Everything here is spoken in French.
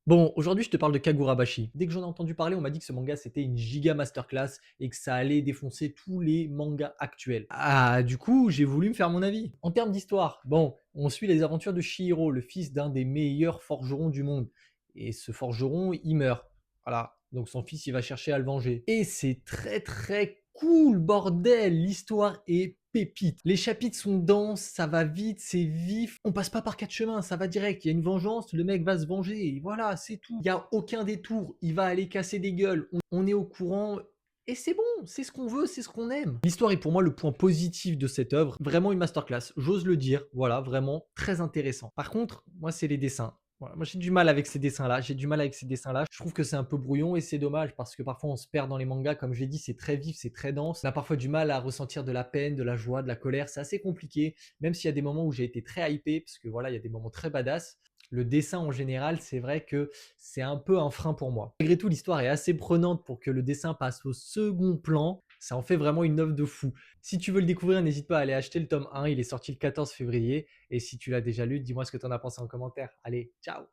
Bon, aujourd'hui, je te parle de Kagurabashi. Dès que j'en ai entendu parler, on m'a dit que ce manga, c'était une giga masterclass et que ça allait défoncer tous les mangas actuels. Ah, du coup, j'ai voulu me faire mon avis. En termes d'histoire, bon, on suit les aventures de Shihiro, le fils d'un des meilleurs forgerons du monde. Et ce forgeron, il meurt. Voilà. Donc son fils, il va chercher à le venger. Et c'est très très cool, bordel. L'histoire est pépite. Les chapitres sont denses, ça va vite, c'est vif. On passe pas par quatre chemins, ça va direct. Il y a une vengeance, le mec va se venger. Et voilà, c'est tout. Il y a aucun détour. Il va aller casser des gueules. On est au courant. Et c'est bon, c'est ce qu'on veut, c'est ce qu'on aime. L'histoire est pour moi le point positif de cette œuvre. Vraiment une masterclass, j'ose le dire. Voilà, vraiment très intéressant. Par contre, moi, c'est les dessins. Voilà, moi j'ai du mal avec ces dessins-là, j'ai du mal avec ces dessins-là. Je trouve que c'est un peu brouillon et c'est dommage parce que parfois on se perd dans les mangas, comme je l'ai dit, c'est très vif, c'est très dense. On a parfois du mal à ressentir de la peine, de la joie, de la colère, c'est assez compliqué, même s'il y a des moments où j'ai été très hypé, parce que voilà, il y a des moments très badass. Le dessin en général, c'est vrai que c'est un peu un frein pour moi. Malgré tout, l'histoire est assez prenante pour que le dessin passe au second plan. Ça en fait vraiment une œuvre de fou. Si tu veux le découvrir, n'hésite pas à aller acheter le tome 1, il est sorti le 14 février. Et si tu l'as déjà lu, dis-moi ce que tu en as pensé en commentaire. Allez, ciao!